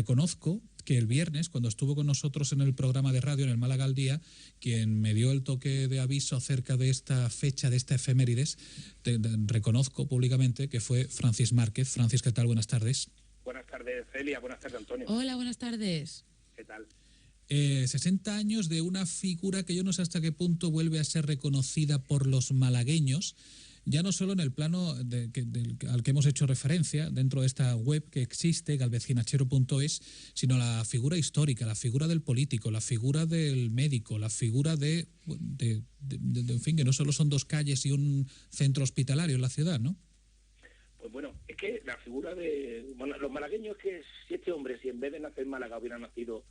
reconozco que el viernes, cuando estuvo con nosotros en el programa de radio, en el Málaga al Día, quien me dio el toque de aviso acerca de esta fecha, de esta efemérides, reconozco públicamente que fue Francis Márquez. Francis, ¿qué tal? Buenas tardes. Buenas tardes, Celia. Buenas tardes, Antonio. Hola, buenas tardes. ¿Qué tal? 60 años de una figura que yo no sé hasta qué punto vuelve a ser reconocida por los malagueños, ya no solo en el plano al que hemos hecho referencia dentro de esta web que existe, galvezginachero.es, sino la figura histórica, la figura del político, la figura del médico, la figura en fin, que no solo son dos calles y un centro hospitalario en la ciudad, ¿no? Pues bueno, es que la figura de los malagueños, que si este hombre, si en vez de nacer en Málaga hubiera nacido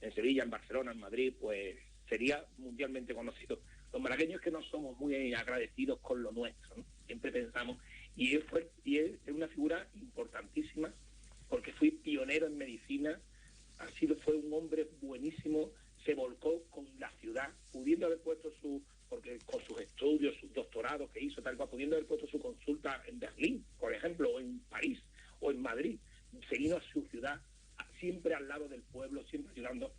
en Sevilla, en Barcelona, en Madrid, pues sería mundialmente conocido. Los malagueños que no somos muy agradecidos con lo nuestro, ¿no? Siempre pensamos, y él es una figura importantísima, porque fue pionero en medicina, fue un hombre buenísimo, se volcó con la ciudad, pudiendo haber puesto porque con sus estudios, sus doctorados que hizo, tal cual, pudiendo haber puesto su consulta en Berlín, por ejemplo, o en París, o en Madrid, se vino a su ciudad, siempre al lado del pueblo, siempre ayudando.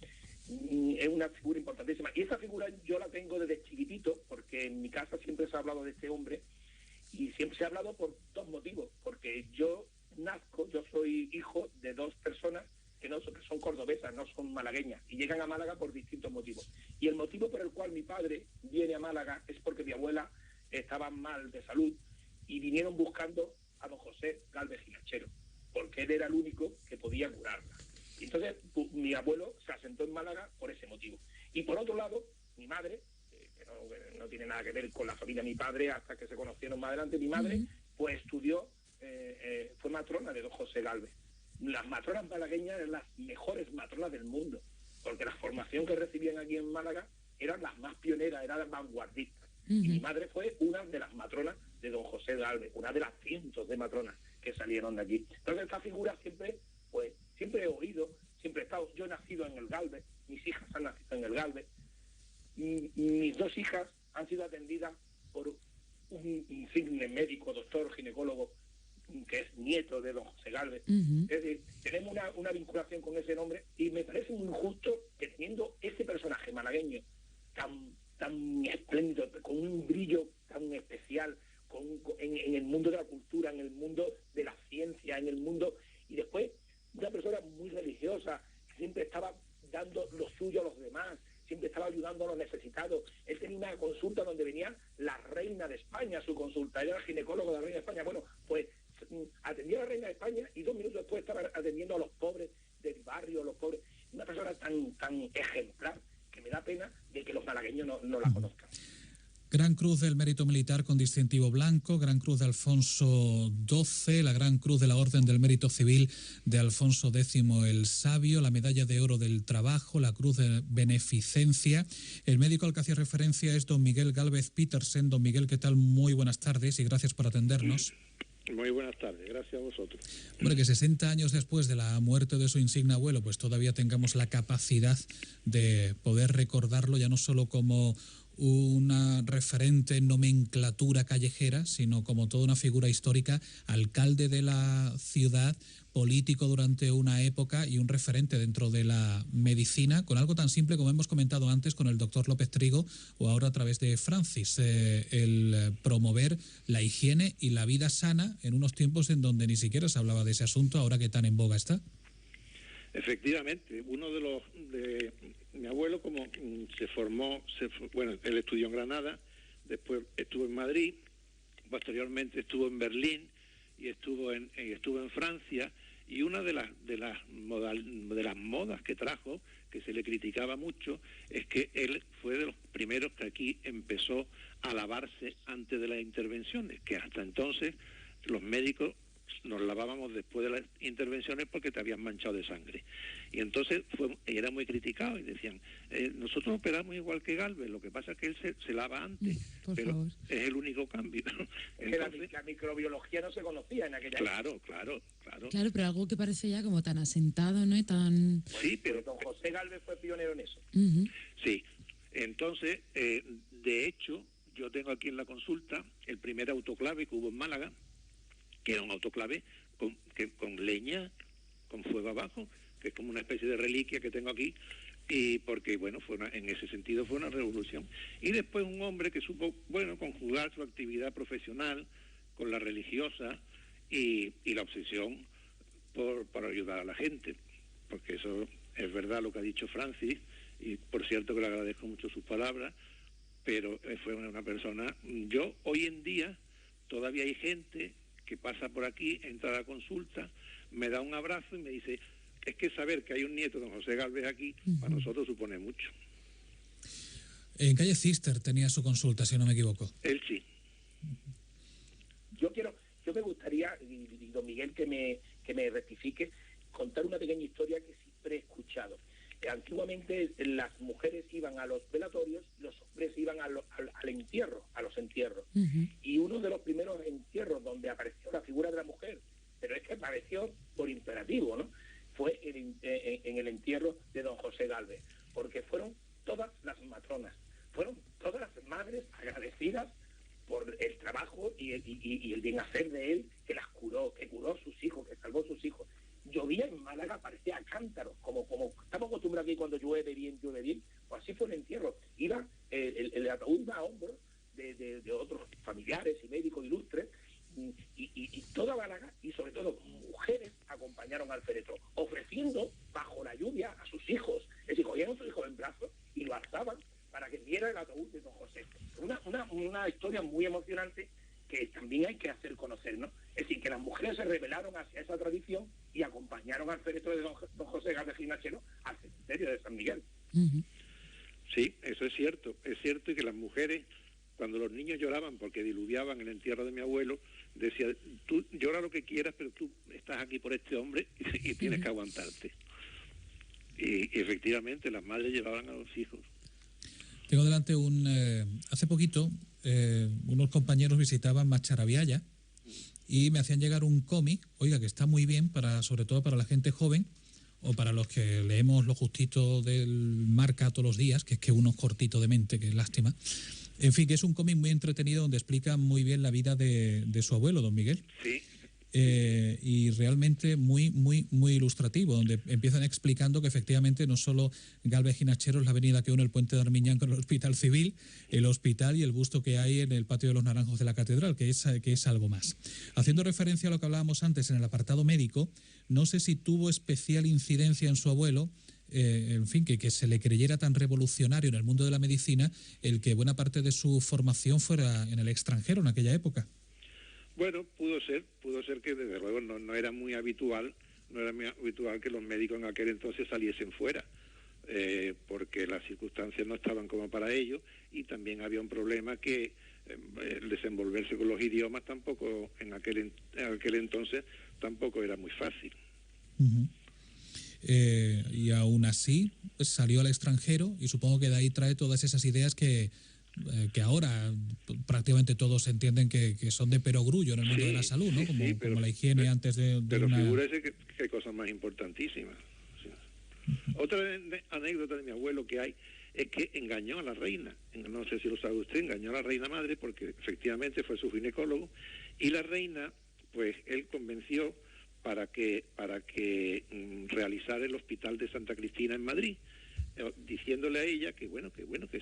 Es una figura importantísima. Y esa figura yo la tengo desde chiquitito, porque en mi casa siempre se ha hablado de este hombre, y siempre se ha hablado por dos motivos. Porque yo soy hijo de dos personas que son cordobesas, no son malagueñas, y llegan a Málaga por distintos motivos. Y el motivo por el cual mi padre viene a Málaga es porque mi abuela estaba mal de salud, y vinieron buscando a don José Gálvez Ginachero, porque él era el único que podía curarla. Entonces, mi abuelo se asentó en Málaga por ese motivo. Y por otro lado, mi madre, que no tiene nada que ver con la familia de mi padre hasta que se conocieron más adelante, mi madre, pues estudió, fue matrona de don José Gálvez. Las matronas malagueñas eran las mejores matronas del mundo, porque la formación que recibían aquí en Málaga eran las más pioneras, eran las vanguardistas. Y mi madre fue una de las matronas de don José Gálvez, una de las cientos de matronas que salieron de aquí. Entonces, esta figura siempre he oído, siempre he estado. Yo he nacido en el Gálvez, mis hijas han nacido en el Gálvez, y mis dos hijas han sido atendidas por un insigne médico, doctor, ginecólogo, que es nieto de don José Gálvez. Es decir, tenemos una vinculación con ese nombre, y me parece muy injusto que teniendo ese personaje malagueño tan espléndido, con un brillo tan especial, en el mundo de la cultura, en el mundo de la ciencia, en el mundo, y después una persona muy religiosa, que siempre estaba dando lo suyo a los demás, siempre estaba ayudando a los necesitados. Él tenía una consulta donde venía la reina de España, su consulta, era el ginecólogo de la reina de España. Bueno, pues atendía a la reina de España y 2 minutos después estaba atendiendo a los pobres del barrio, los pobres. Una persona tan ejemplar que me da pena de que los malagueños no la conozcan. Gran Cruz del Mérito Militar con distintivo blanco, Gran Cruz de Alfonso XII, la Gran Cruz de la Orden del Mérito Civil de Alfonso X el Sabio, la Medalla de Oro del Trabajo, la Cruz de Beneficencia. El médico al que hacía referencia es don Miguel Gálvez Petersen. Don Miguel, ¿qué tal? Muy buenas tardes y gracias por atendernos. Muy buenas tardes, gracias a vosotros. Hombre, que 60 años después de la muerte de su insigne abuelo, pues todavía tengamos la capacidad de poder recordarlo ya no solo como una referente nomenclatura callejera, sino como toda una figura histórica, alcalde de la ciudad, político durante una época y un referente dentro de la medicina, con algo tan simple como hemos comentado antes con el doctor López Trigo o ahora a través de Francis, el promover la higiene y la vida sana en unos tiempos en donde ni siquiera se hablaba de ese asunto, ahora que tan en boga está. Efectivamente, uno de mi abuelo, como se formó, él estudió en Granada, después estuvo en Madrid, posteriormente estuvo en Berlín y estuvo en Francia, y una de las modas que trajo, que se le criticaba mucho, es que él fue de los primeros que aquí empezó a lavarse antes de las intervenciones, que hasta entonces los médicos nos lavábamos después de las intervenciones porque te habían manchado de sangre. Y entonces era muy criticado y decían, nosotros operamos igual que Gálvez, lo que pasa es que él se lava antes, pero favor, es el único cambio. Entonces, la microbiología no se conocía en aquella época. Claro. Claro, pero algo que parece ya como tan asentado, ¿no? Y tan... Sí, pero don José Gálvez fue pionero en eso. Sí, entonces, de hecho, yo tengo aquí en la consulta el primer autoclave que hubo en Málaga, que era un autoclave con leña, con fuego abajo, que es como una especie de reliquia que tengo aquí, y porque, bueno, en ese sentido fue una revolución. Y después un hombre que supo, bueno, conjugar su actividad profesional con la religiosa y la obsesión por ayudar a la gente, porque eso es verdad lo que ha dicho Francis, y por cierto que le agradezco mucho sus palabras, pero fue una persona... Yo, hoy en día, todavía hay gente que pasa por aquí, entra a la consulta, me da un abrazo y me dice, es que saber que hay un nieto de don José Gálvez aquí, para nosotros supone mucho. En calle Cister tenía su consulta, si no me equivoco. Él sí. Yo me gustaría, y don Miguel que me rectifique, contar una pequeña historia que siempre he escuchado. Antiguamente las mujeres iban a los velatorios, los hombres iban al entierro, a los entierros. Y uno de los primeros entierros donde apareció la figura de la mujer, pero es que apareció por imperativo, ¿no? Fue en el entierro de don José Gálvez, porque fueron todas las matronas, fueron todas las madres agradecidas por el trabajo y el bien hacer de él, que las curó, que curó a sus hijos, que salvó a sus hijos. Llovía en Málaga, parecía cántaros, como estamos acostumbrados aquí cuando llueve bien, pues así fue el entierro. Iba el ataúd iba a hombros de otros familiares y médicos ilustres, y toda Málaga, y sobre todo mujeres, acompañaron al féretro, ofreciendo bajo la lluvia a sus hijos. Es decir, cogían a sus hijos en brazos y lo alzaban para que viera el ataúd de don José. Una historia muy emocionante que también hay que hacer conocer, ¿no? Es decir, que las mujeres se rebelaron hacia esa tradición y acompañaron al féretro de don José Gálvez Ginachero al cementerio de San Miguel. Sí, eso es cierto y que las mujeres, cuando los niños lloraban porque diluviaban el entierro de mi abuelo, decía, tú llora lo que quieras, pero tú estás aquí por este hombre y tienes que aguantarte. Y efectivamente las madres llevaban a los hijos. Tengo delante hace poquito unos compañeros visitaban Macharabiaya y me hacían llegar un cómic, oiga, que está muy bien, sobre todo para la gente joven o para los que leemos lo justito del Marca todos los días, que es que uno es cortito de mente, que es lástima. En fin, que es un cómic muy entretenido donde explica muy bien la vida de su abuelo, don Miguel. Sí. Y realmente muy ilustrativo, donde empiezan explicando que efectivamente no solo Gálvez Ginachero es la avenida que une el puente de Armiñán con el Hospital Civil, el hospital y el busto que hay en el patio de los Naranjos de la Catedral, que es algo más. Haciendo referencia a lo que hablábamos antes en el apartado médico, no sé si tuvo especial incidencia en su abuelo, en fin, que se le creyera tan revolucionario en el mundo de la medicina el que buena parte de su formación fuera en el extranjero en aquella época. Bueno, pudo ser que desde luego no era muy habitual, que los médicos en aquel entonces saliesen fuera, porque las circunstancias no estaban como para ello, y también había un problema que el desenvolverse con los idiomas tampoco en aquel entonces tampoco era muy fácil. Y aún así pues, salió al extranjero, y supongo que de ahí trae todas esas ideas que ahora prácticamente todos entienden que son de perogrullo en el mundo de la salud, ¿no? Como la higiene antes de pero una... figúrese que cosas más importantísimas. Sí. Otra anécdota de mi abuelo que hay es que engañó a la reina, no sé si lo sabe usted, engañó a la reina madre porque efectivamente fue su ginecólogo, y la reina, pues él convenció para que realizara el hospital de Santa Cristina en Madrid, diciéndole a ella que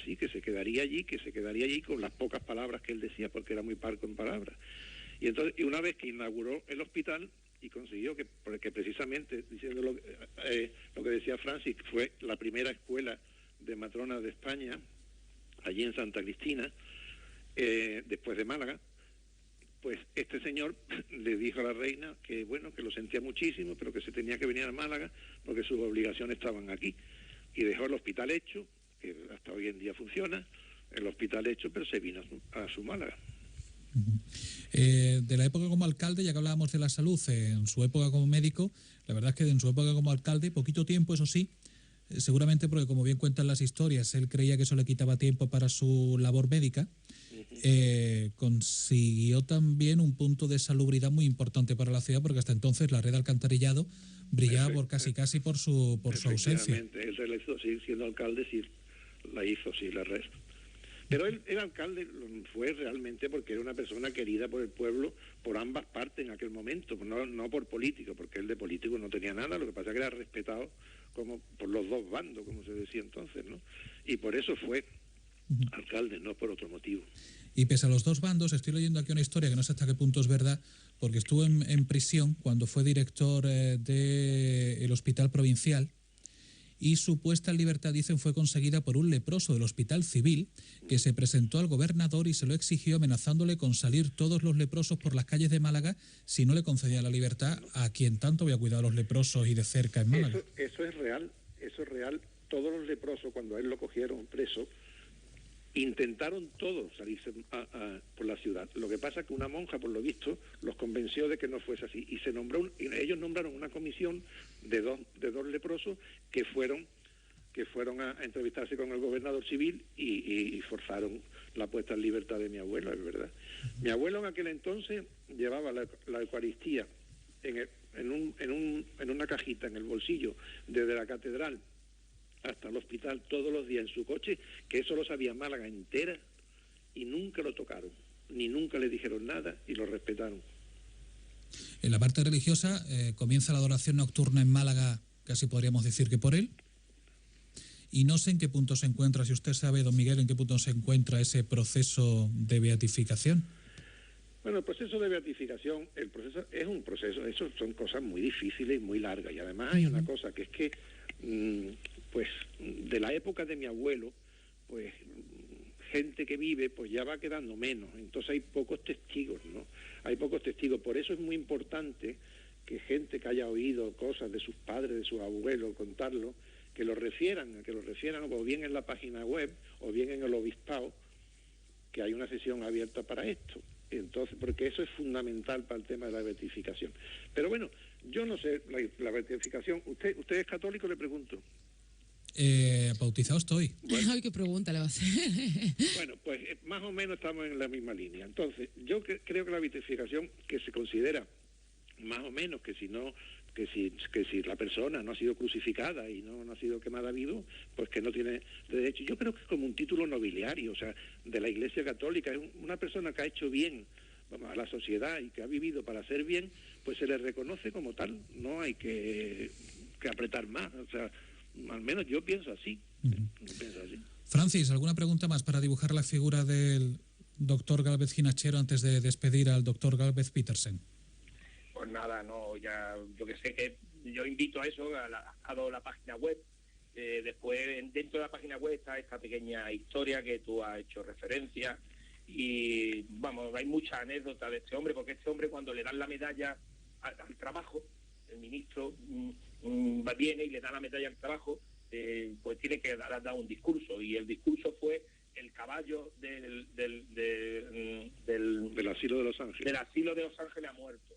sí, que se quedaría allí con las pocas palabras que él decía, porque era muy parco en palabras. Y una vez que inauguró el hospital y consiguió que precisamente, diciendo lo que decía Francis, fue la primera escuela de matronas de España, allí en Santa Cristina, después de Málaga, pues este señor le dijo a la reina que que lo sentía muchísimo, pero que se tenía que venir a Málaga porque sus obligaciones estaban aquí. Y dejó el hospital hecho, que hasta hoy en día funciona, el hospital hecho, pero se vino a su Málaga. De la época como alcalde, ya que hablábamos de la salud, en su época como médico, la verdad es que en su época como alcalde, poquito tiempo, eso sí, seguramente porque, como bien cuentan las historias, él creía que eso le quitaba tiempo para su labor médica, consiguió también un punto de salubridad muy importante para la ciudad, porque hasta entonces la red de alcantarillado brillaba por casi por su ausencia. Él realizó, siendo alcalde, sí la hizo, sí, la red. Pero el alcalde fue realmente porque era una persona querida por el pueblo, por ambas partes en aquel momento, no por político, porque él de político no tenía nada, lo que pasa es que era respetado como por los dos bandos, como se decía entonces, ¿no? Y por eso fue alcalde, no por otro motivo. Y pese a los dos bandos, estoy leyendo aquí una historia que no sé hasta qué punto es verdad, porque estuvo en prisión cuando fue director del Hospital Provincial, y su puesta en libertad, dicen, fue conseguida por un leproso del Hospital Civil que se presentó al gobernador y se lo exigió, amenazándole con salir todos los leprosos por las calles de Málaga si no le concedía la libertad a quien tanto había cuidado a los leprosos y de cerca en Málaga. Eso es real. Todos los leprosos, cuando a él lo cogieron preso, intentaron todos salirse por la ciudad. Lo que pasa es que una monja, por lo visto, los convenció de que no fuese así. Y ellos nombraron una comisión de dos leprosos que fueron a entrevistarse con el gobernador civil y forzaron la puesta en libertad de mi abuelo, es verdad. Mi abuelo en aquel entonces llevaba la Eucaristía en una cajita en el bolsillo desde la catedral hasta el hospital todos los días en su coche, que eso lo sabía Málaga entera, y nunca lo tocaron, ni nunca le dijeron nada y lo respetaron. En la parte religiosa comienza la adoración nocturna en Málaga, casi podríamos decir que por él, y no sé en qué punto se encuentra, si usted sabe, don Miguel, en qué punto se encuentra ese proceso de beatificación. Bueno, el proceso de beatificación, el proceso es un proceso, eso son cosas muy difíciles y muy largas, y además hay una cosa que es que pues de la época de mi abuelo, pues gente que vive, pues ya va quedando menos, entonces hay pocos testigos, ¿no? Hay pocos testigos, por eso es muy importante que gente que haya oído cosas de sus padres, de sus abuelos, contarlo, que lo refieran o bien en la página web o bien en el obispado, que hay una sesión abierta para esto. Entonces, porque eso es fundamental para el tema de la beatificación. Pero bueno, yo no sé, la beatificación, ¿usted es católico? Le pregunto. Bautizado estoy. Bueno. Ay, qué pregunta le va a hacer. Bueno, pues más o menos estamos en la misma línea. Entonces, yo creo que la beatificación, que se considera más o menos que si la persona no ha sido crucificada y no ha sido quemada vivo, pues que no tiene derecho. Yo creo que es como un título nobiliario, o sea, de la Iglesia Católica. Es una persona que ha hecho bien a la sociedad y que ha vivido para hacer bien, pues se le reconoce como tal. No hay que apretar más, o sea, al menos yo pienso así. Francis, ¿alguna pregunta más para dibujar la figura del doctor Gálvez Ginachero antes de despedir al doctor Gálvez Petersen? Pues nada, no, ya yo que sé que yo invito a eso, ha dado la página web, después dentro de la página web está esta pequeña historia que tú has hecho referencia y vamos, hay muchas anécdotas de este hombre, porque este hombre cuando le dan la medalla al trabajo, el ministro viene y le da la medalla al trabajo, pues tiene que dar un discurso, y el discurso fue el caballo del asilo de Los Ángeles. Del asilo de Los Ángeles ha muerto,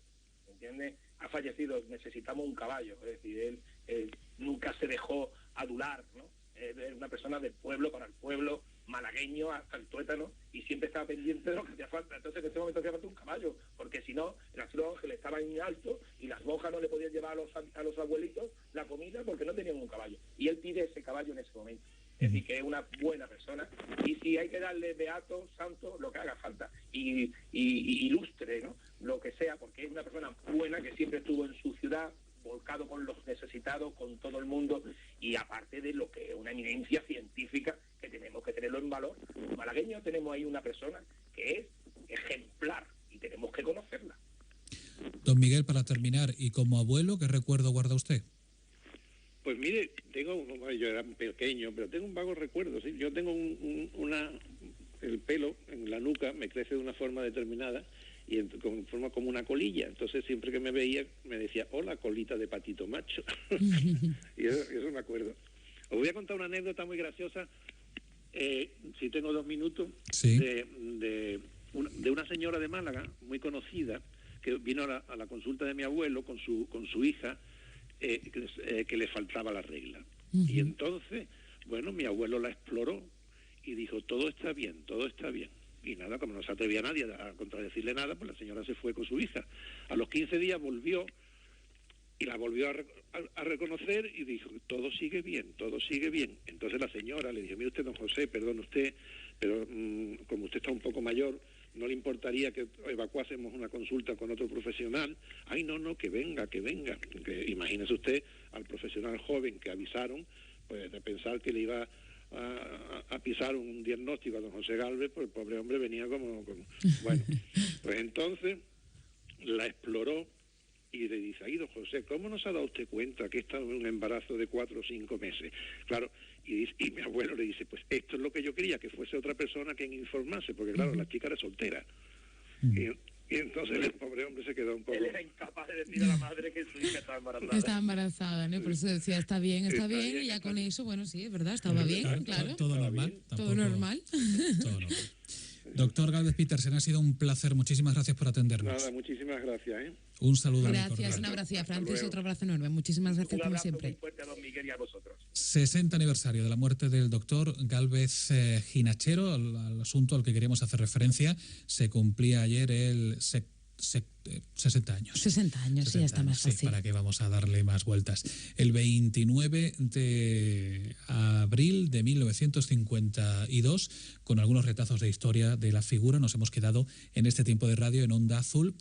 ¿entiendes? Ha fallecido, necesitamos un caballo, es decir, él nunca se dejó adular, ¿no? Es una persona del pueblo, para el pueblo, malagueño hasta el tuétano, y siempre estaba pendiente de lo que hacía falta. Entonces en este momento hacía falta un caballo, porque si no, el asilo de Los Ángeles estaba en alto y las monjas no le podían llevar a los abuelitos la comida porque no tenían un caballo. Y él pide ese caballo en ese momento. Es decir, que es una buena persona, y si hay que darle beato, santo, lo que haga falta, y ilustre, ¿no? Lo que sea, porque es una persona buena que siempre estuvo en su ciudad, volcado con los necesitados, con todo el mundo, y aparte de lo que es una eminencia científica que tenemos que tenerlo en valor. Los malagueños tenemos ahí una persona que es ejemplar y tenemos que conocerla. Don Miguel, para terminar, y como abuelo, ¿qué recuerdo guarda usted? Pues mire, yo era pequeño, pero tengo un vago recuerdo, ¿sí? Yo tengo el pelo en la nuca me crece de una forma determinada y forma como una colilla. Entonces siempre que me veía me decía, hola, colita de patito macho. Y eso me acuerdo. Os voy a contar una anécdota muy graciosa, si tengo 2 minutos, sí. de una señora de Málaga muy conocida que vino a la consulta de mi abuelo con su hija, que le faltaba la regla. Y entonces, bueno, mi abuelo la exploró y dijo, todo está bien. Y nada, como no se atrevía nadie a contradecirle nada, pues la señora se fue con su hija. A los 15 días volvió Y la volvió a reconocer y dijo, todo sigue bien, todo sigue bien. Entonces la señora le dijo, mire usted, don José, perdón usted, pero como usted está un poco mayor, ¿no le importaría que evacuásemos una consulta con otro profesional? Ay, no, que venga. Que imagínese usted al profesional joven que avisaron, pues de pensar que le iba a pisar un diagnóstico a don José Gálvez, pues el pobre hombre venía como... Bueno, pues entonces la exploró y le dice, ay, don José, ¿cómo no se ha dado usted cuenta que está en un embarazo de 4 o 5 meses? Claro, y mi abuelo le dice, pues esto es lo que yo quería, que fuese otra persona quien informase, porque claro, la chica era soltera. Y entonces el pobre hombre se quedó un poco... Él era incapaz de decir a la madre que su hija estaba embarazada. Estaba embarazada, ¿no? Por eso decía, está bien, y ya con eso, bueno, sí, es verdad, estaba bien, claro. Todo normal. Todo normal. Todo normal. Doctor Gálvez Petersen, ha sido un placer. Muchísimas gracias por atendernos. Nada, muchísimas gracias. Un saludo. Gracias, un abrazo a Francis, otro abrazo enorme. Muchísimas gracias como siempre. Muy fuerte a don Miguel y a vosotros. 60 aniversario de la muerte del doctor Gálvez Ginachero, al asunto al que queríamos hacer referencia. Se cumplía ayer el 60 años. 60 años, 60 ya está más fácil. Sí, para que vamos a darle más vueltas. El 29 de abril de 1952, con algunos retazos de historia de la figura, nos hemos quedado en este tiempo de radio en Onda Azul.